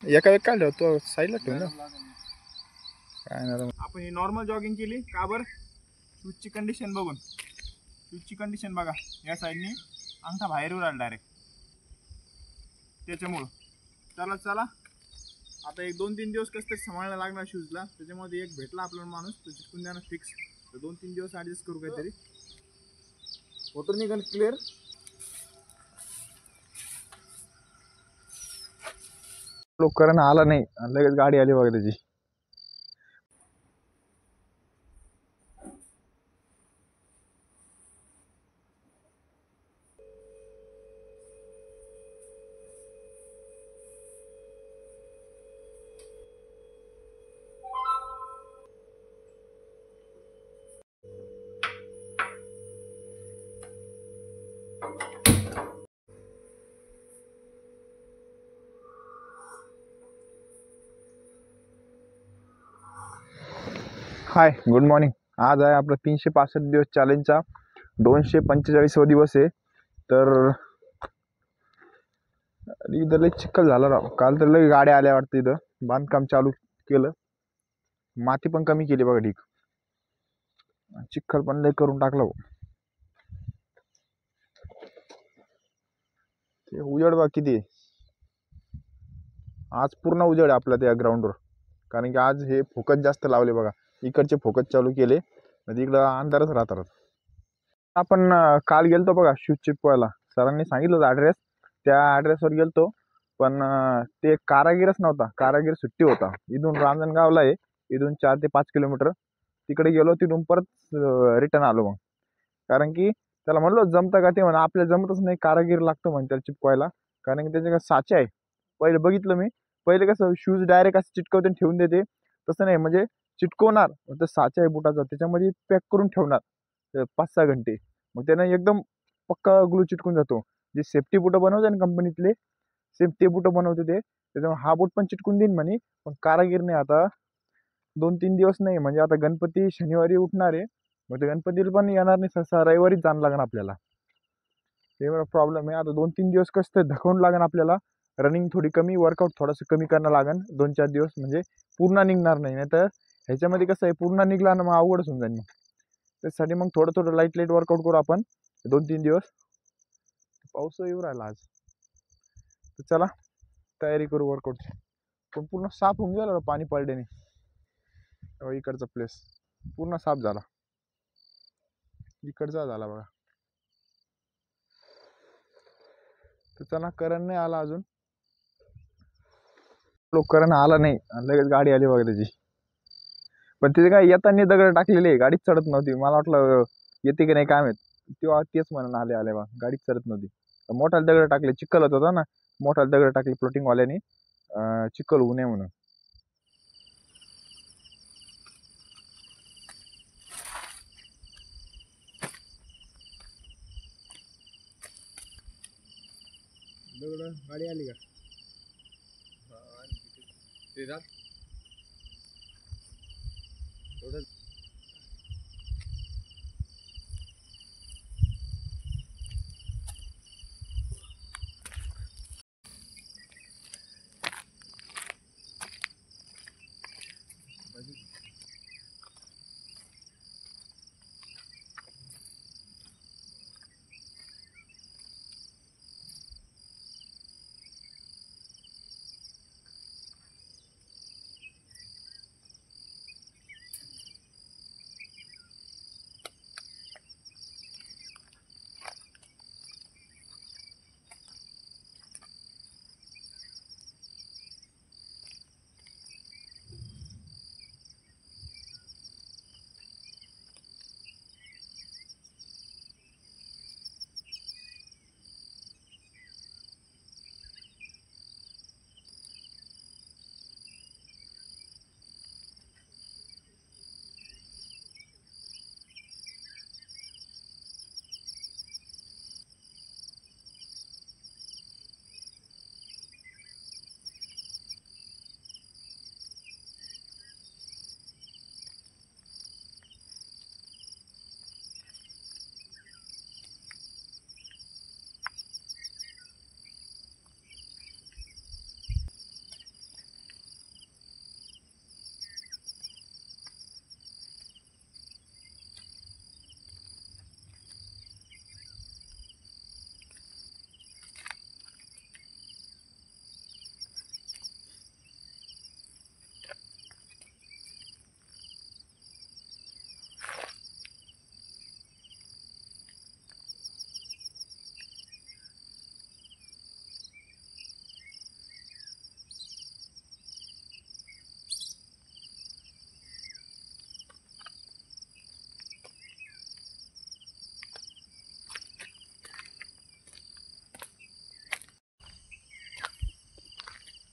एका एक काढलं तो साईडला ठेव ना. काय नाही आपण ही नॉर्मल जॉगिंग केली का बरं? शूजची कंडिशन बघून. शूजची कंडिशन बघा, या साईडनी अंगठा बाहेर आला डायरेक्ट, त्याच्यामुळं. चला चला आता एक 2-3 दिवस कसं तरी सांभाळायला लागणार शूजला. त्याच्यामध्ये एक भेटला आपल्याला माणूस, तो चिटकून द्या ना फिक्स. तर 2-3 दिवस ॲडजस्ट करू काहीतरी. फोटो निघाल क्लिअर. लोकरांना आला नाही, लगेच गाडी आली बघा त्याची. हाय, गुड मॉर्निंग. आज आहे आपला 365 दिवस चॅलेंजचा 245वा दिवस आहे. तर इथं लई चिखल झाला राव. काल तर लई गाड्या आल्या वाटतं. इथं बांधकाम चालू केलं, माती पण कमी केली बघा. ठीक, चिखल पण लई करून टाकलं भाऊ. ते उजेड बघा किती. आज पूर्ण उजेड आहे आपल्या त्या ग्राउंडवर, कारण की आज हे फोकस जास्त लावले बघा. इकडचे फोकस चालू केले, म्हणजे इकडं अंधारच राहतात. आपण काल गेलतो बघा शूज चिपवायला. सरांनी सांगितलं होतं ॲड्रेस, त्या ॲड्रेसवर गेलतो. पण ते कारागीरच नव्हता. कारागीर सुट्टी होता. इथून रांजणगावला आहे, इथून 4 ते 5 किलोमीटर. तिकडे गेलो, तिथून परत रिटर्न आलो. मग कारण की त्याला म्हणलो जमतं का, ते म्हणा आपल्याला जमतच नाही, कारागीर लागतो म्हणे त्याला चिपकवायला. कारण की त्याचे काय साचे आहे. पहिले बघितलं मी, पहिले कसं शूज डायरेक्ट असं चिटकवते ठेवून देते, तसं नाही. म्हणजे चिटकवणार, तर साचा आहे बुटाचा, त्याच्यामध्ये पॅक करून ठेवणार 5-6 घंटे. मग त्यानं एकदम पक्का ग्लू चिटकून जातो. जे सेफ्टी बुटं बनवते ना कंपनीतले, सेफ्टी बुटं बनवते ते, त्याच्यामुळे हा बूट पण चिटकून देईन म्हणे. पण कारागीर नाही. आता 2-3 दिवस नाही, म्हणजे आता गणपती शनिवारी उठणार आहे. मग ते गणपतीला पण येणार नाही, सहसा रविवारीच जाणं लागणार आपल्याला. ते प्रॉब्लेम आहे. आता 2-3 दिवस कसं तर धकावून लागेल आपल्याला. रनिंग थोडी कमी, वर्कआउट थोडंसं कमी करणं लागेल 2-4 दिवस. म्हणजे पूर्ण निघणार नाही, नाही तर ह्याच्यामध्ये कसं आहे, पूर्ण निघला ना मग अवघडच होऊन जाईल. मग त्यासाठी मग थोडं थोडं लाईट वर्कआउट करू आपण 2-3 दिवस. पाऊस येऊ राहिला आज, तर चला तयारी करू वर्कआउटची. पण पूर्ण साफ होऊन गेला पाणी पडल्याने. इकडचा प्लेस पूर्ण साफ झाला, इकडचा झाला बघा. तर चला, करण नाही आला अजून. करण आला नाही, लगेच गाडी आली बघा त्याची. पण तिथे काय येताना दगड टाकलेले, गाडीच चढत नव्हती. मला वाटलं येते की नाही काय माहित. तेव्हा तेच म्हणून आले बा, गाडीच चढत नव्हती. मोठाले दगड टाकले, चिखल होता ना, मोठाले दगड टाकले फ्लोटिंग वाल्याने, चिखल होऊ नये म्हणून. गाडी आली का?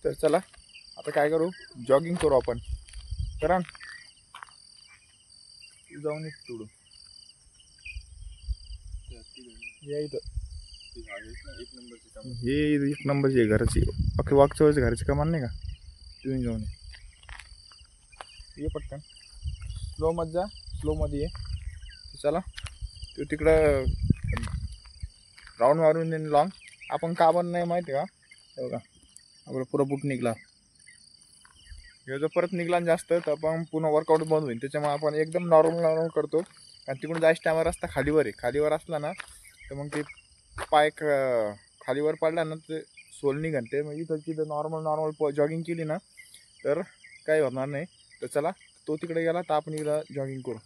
तर चला आता काय करू, जॉगिंग करू आपण. करा ना. तू जाऊन येत थोडं या इथं. हे एक नंबरची घराची अख्खी वागच्या वेळेस घराची कमान नाही का, तुम्ही जाऊन ये पटकन. स्लो मध्ये जा, स्लो मध्ये ये. चला तू तिकडं राऊंड मारून येईन लॉंग. आपण का पण नाही माहिती का, हे बघा आपलं पुरं बूट निघला. हे जर परत निघला जास्त तर आपण पुन्हा वर्कआउट बंद होईल. त्याच्यामुळे आपण एकदम नॉर्मल करतो. आणि तिकडून जायचं टायमार रस्ता खालीवर आहे, खालीवर असला ना तर मग ते पाय खालीवर पडला ना ते सोल निघन. ते मग इथं तिथं नॉर्मल जॉगिंग केली ना तर काही होणार नाही. तर चला तो तिकडे गेला तर आपण इकडं जॉगिंग करू.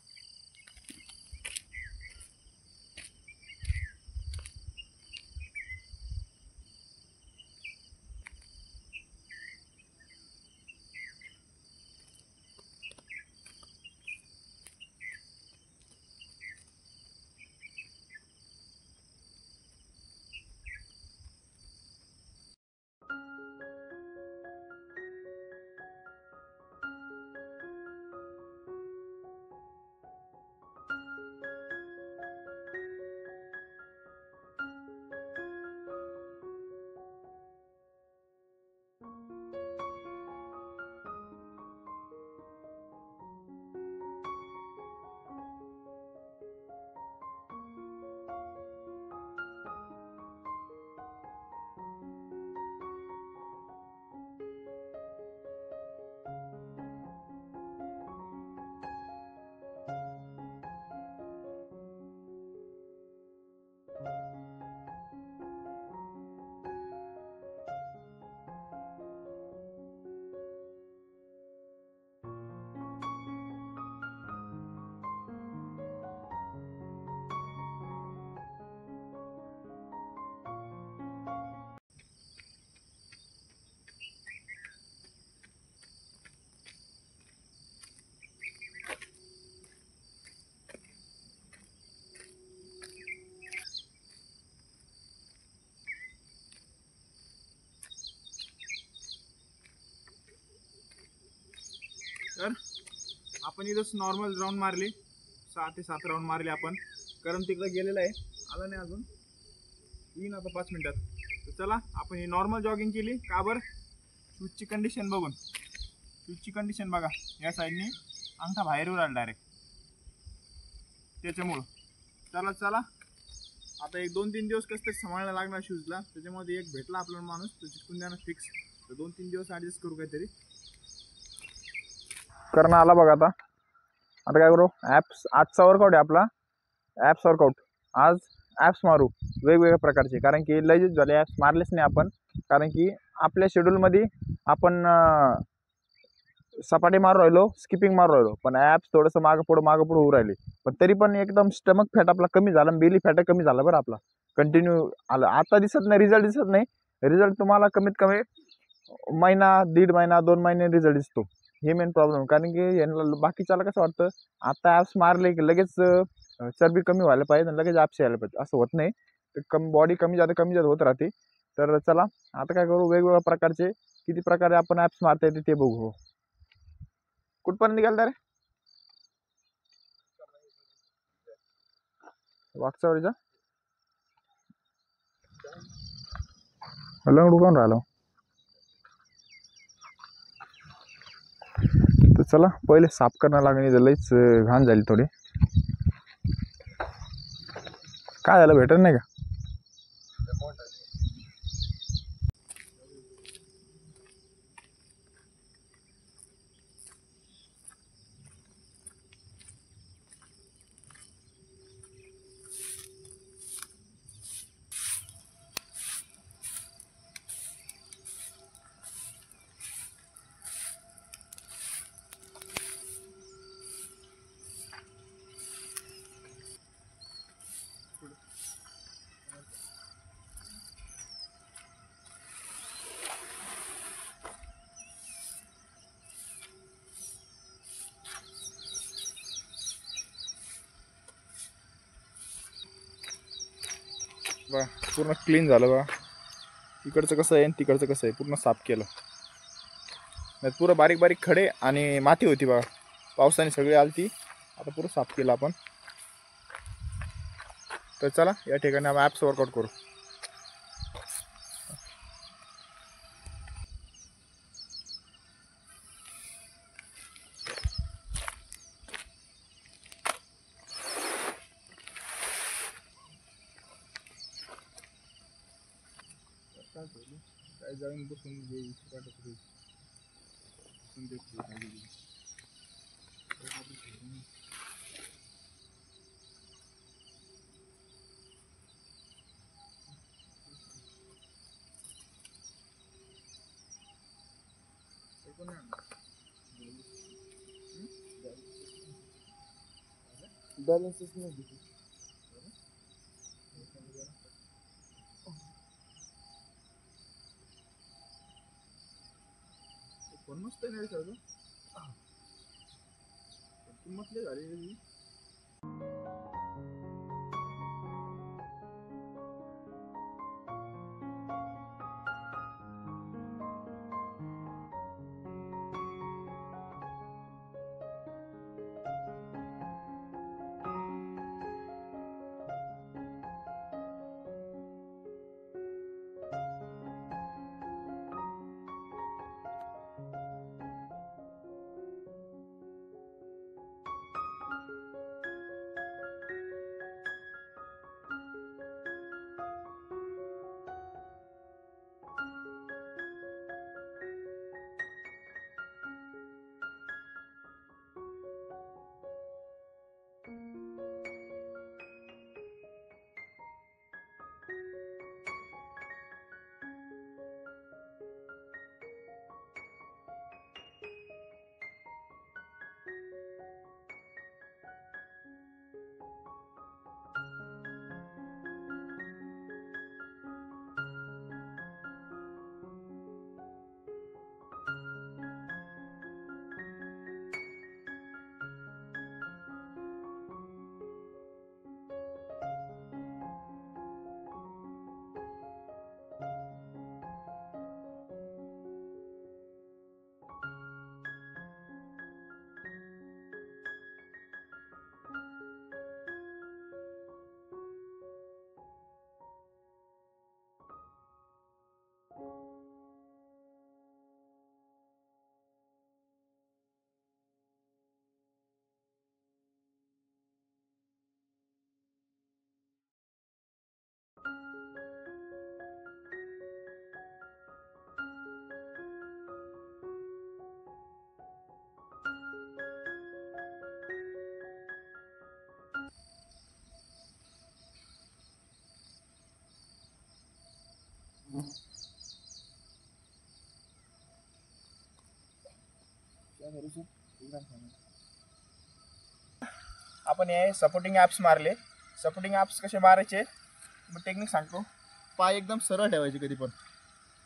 तर आपण इथंच नॉर्मल राऊंड मारली, 6 ते 7 राऊंड मारले आपण. कारण तिकडं गेलेलं आहे, आलं नाही अजून, येईन आता 5 मिनिटात. तर चला आपण ही नॉर्मल जॉगिंग केली. का बरं, शूजची कंडिशन बघून. शूजची कंडिशन बघा, या साईडनी अंगठा बाहेर उराला डायरेक्ट, त्याच्यामुळं. चला चला आता एक 2-3 दिवस कसं तरी सांभाळायला लागणार शूजला. त्याच्यामध्ये एक भेटला आपल्याला माणूस, तो चिटकून द्या ना फिक्स. तर 2-3 दिवस ॲडजस्ट करू काहीतरी. करणं आला बघा. आता काय करू, ॲप्स आजचा वर्कआउट आहे आपला, ॲप्स वर्कआउट. आज ॲप्स मारू वेगवेगळ्या प्रकारचे, कारण की लय दिवस झाले ॲप्स मारलेच नाही आपण. कारण की आपल्या शेड्यूलमध्ये आपण सपाटी मारू राहिलो, स्किपिंग मारू राहिलो, पण ॲप्स थोडंसं मागं पुढं होऊ राहिले. पण तरी पण एकदम स्टमक फॅट आपला कमी झाला, बेली फॅट कमी झाला बरं आपला. कंटिन्यू आलं. आता दिसत नाही, रिझल्ट दिसत नाही. रिझल्ट तुम्हाला कमीत कमी महिना, 1.5 महिना, 2 महिने रिझल्ट दिसतो. हे मेन प्रॉब्लेम. कारण की यांना बाकीच्याला कसं वाटतं, आता ॲप्स मारले की लगेच चरबी कमी व्हायला पाहिजे आणि लगेच ॲप्स यायला पाहिजे. असं होत नाही. ते बॉडी कमी जादा होत राहते. तर चला आता काय करू, वेगवेगळ्या प्रकारचे किती प्रकारे आपण ॲप्स मारता येते ते बघू. कुठपर्यंत निघाल रे वागचावडीचा लंगडू कोण राहिलो. तर चला पहिले साफ करणं लागणे, तर लईच घाण झाली थोडी. काय झालं, भेटत नाही का? बघा पूर्ण क्लीन झालं बघा. इकडचं कसं आहे आणि तिकडचं कसं आहे, पूर्ण साफ केलं. नाही पुरं बारीक बारीक खडे आणि माती होती बघा, पावसाने सगळी आलती. आता पुरं साफ केलं आपण. तर चला या ठिकाणी आपण ॲप्स वर्कआउट करू. काय जाऊन बसून बॅलन्सच नाही. पण मस्त नाही रे सर, किंमत लय झाली रे. आपण हे सपोर्टिंग ॲप्स मारले. सपोर्टिंग ॲप्स कसे मारायचे मग टेक्निक सांगतो. पाय एकदम सरळ ठेवायचे कधी पण,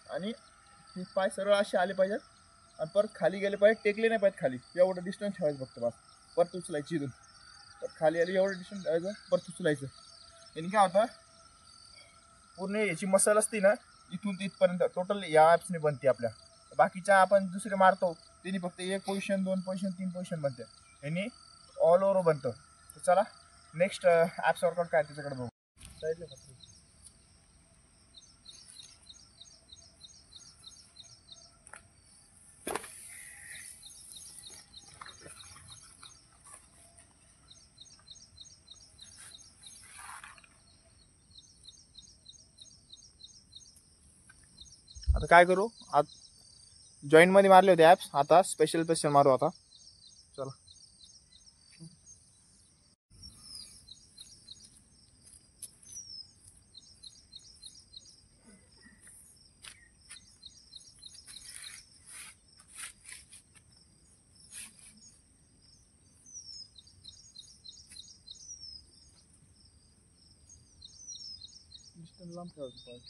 आणि हे पाय सरळ असे आले पाहिजेत आणि परत खाली गेले पाहिजे, टेकले नाही पाहिजेत खाली. एवढं डिस्टन्स ठेवायचं फक्त बस. परत उचलायची इथून, परत खाली आली एवढं डिस्टन्स ठेवायचं, परत उचलायचं. यांनी काय होतं, पूर्ण याची मसल असते ना इथून ते इथपर्यंत टोटल या ॲप्सने बनते आपल्या. बाकीच्या आपण दुसरे मारतो त्यांनी फक्त 1 पोझिशन 2 पोझिशन 3 पोझिशन बनते, यांनी ऑल ओव्हर बनतं. तर चला नेक्स्ट ॲप्स वर्कआउट काय त्याच्याकडे बघू. साईडला फक्त आता काय करू, जॉईंट मध्ये मारले होते ॲप्स, आता स्पेशल पोझिशन मारू. आता चला लांब ठेवायचं.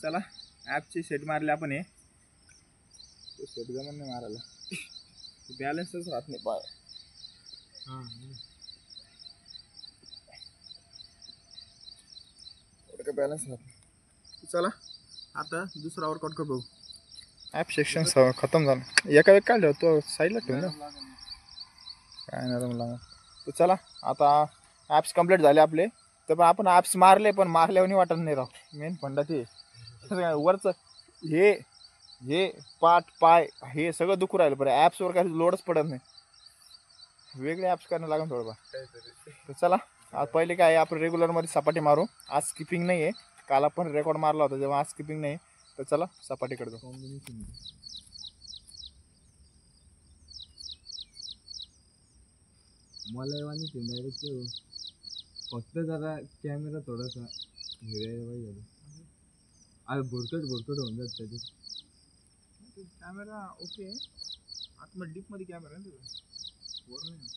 चला ॲपची सेट मारले आपण हे सेट जमन नाही मारायला बॅलन्सच राहत नाही पाय का बॅलन्स राहत चला आता दुसरा वर्कआउट कर बघू ॲप सेक्शन खतम झालं एका एक काढलं तो साईडला ठेवू ना काय नरम लागणार तर चला आता ॲप्स कंप्लीट झाले आपले तर पण आपण ॲप्स मारले पण मारल्यावर नाही वाटत नाही राव मेन फंडा ते वरचं हे हे पाठ पाय हे सगळं दुखू राहिलं बरं ॲप्सवर काही लोडच पडत नाही वेगळे ॲप्स करणं लागेल थोडंफार तर चला आज पहिले काय आपण रेग्युलरमध्ये सपाटी मारू आज स्किपिंग नाही आहे काल आपण रेकॉर्ड मारला होता जेव्हा आज स्किपिंग नाही तर चला सपाटीकडे जाऊ मला वाणी डायरेक्ट फक्त जरा कॅमेरा थोडासा हिरायला पाहिजे अरे भोरकट होऊन जात त्याच्यात कॅमेरा ओके आतमध्ये डीपमध्ये कॅमेरा आहे ना वर नाही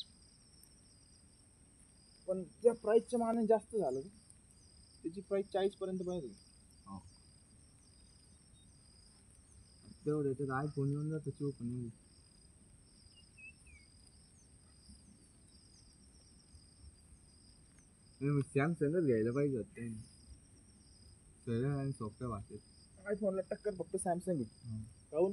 पण त्या प्राईसच्या मानाने जास्त झालं त्याची प्राईस 40पर्यंत पाहिजे तेवढं त्याच्यात आयफोन येऊन जातं 54 सॅमसंगच घ्यायला पाहिजे होतं सरळ आणि सोप्या भाषेत आयफोनला टक्कर फक्त सॅमसंग काहून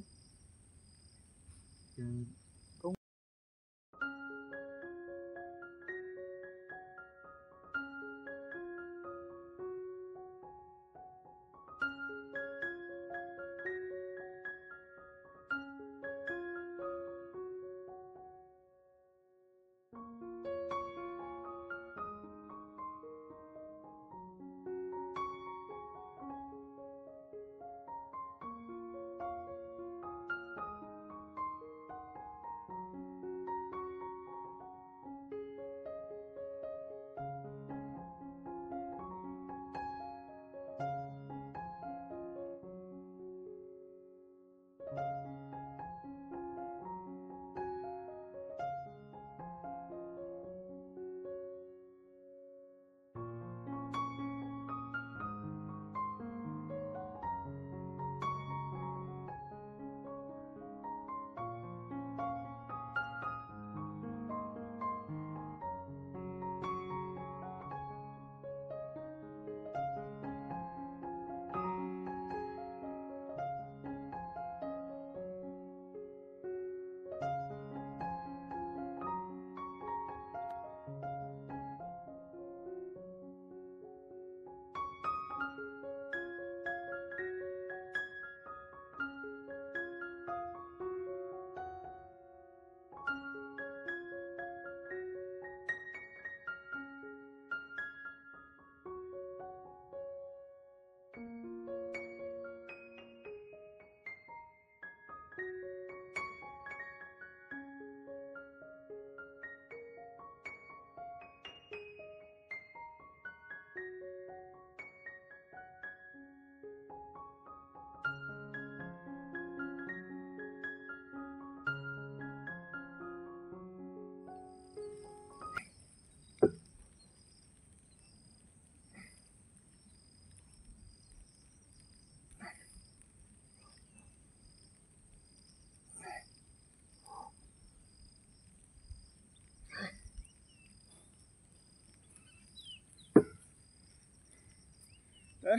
तर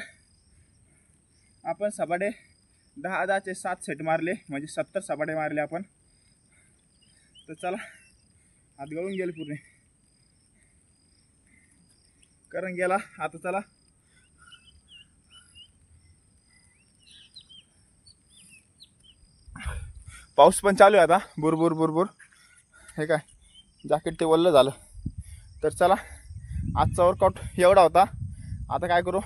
आपण सपाटे 10-10चे 7 सेट मारले म्हणजे 70 सपाटे मारले आपण तर चला हात गळून गेले पूर्ण करून गेला आता चला पाऊस पण चालू आहे आता बुरबुर बुरबुर हे काय जॅकेट ते वल्ल झालं तर चला आजचा वर्कआउट एवढा होता आता काय करू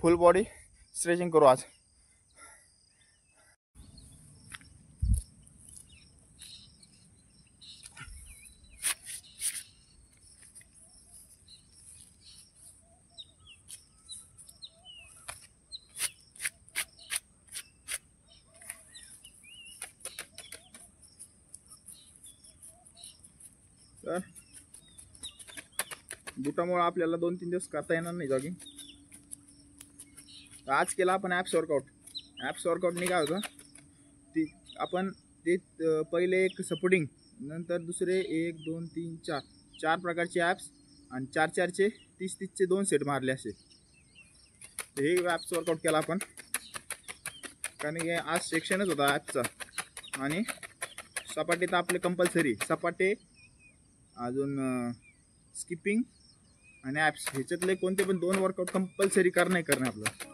फुल बॉडी स्ट्रेचिंग करू आज तर बुटामुळे आपल्याला 2-3 दिवस करता येणार नाही जॉगिंग. आज केला आपण ॲप्स वर्कआउट. ॲप्स वर्कआउटने काय होतं, ती आपण ते पहिले एक सपोर्टिंग, नंतर दुसरे 1 2 3 4 4 प्रकारचे ॲप्स आणि 4-4चे 30-30चे 2 सेट मारले असे. तर हे ॲप्स वर्कआउट केला आपण, कारण की आज सेक्शनच होता ॲपचा. आणि सपाटे तर आपले कंपल्सरी, सपाटे अजून स्किपिंग आणि ॲप्स ह्याच्यातले कोणते पण 2 वर्कआउट कंपल्सरी करणे आपलं.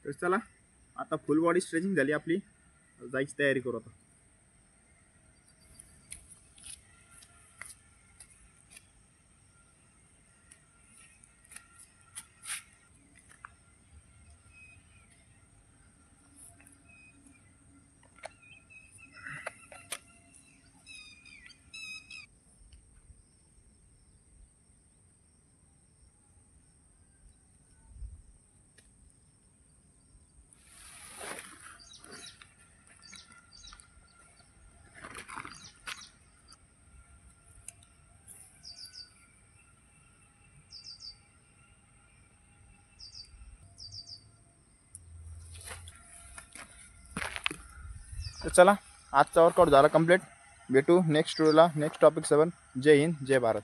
तर चला आता फुल बॉडी स्ट्रेचिंग झाली आपली, जायची तयारी करू आता. तर चला आजचा वर्कआउट झाला कंप्लीट. भेटू नेक्स्ट व्हिडिओला, नेक्स्ट टॉपिक 7. जय हिंद, जय भारत.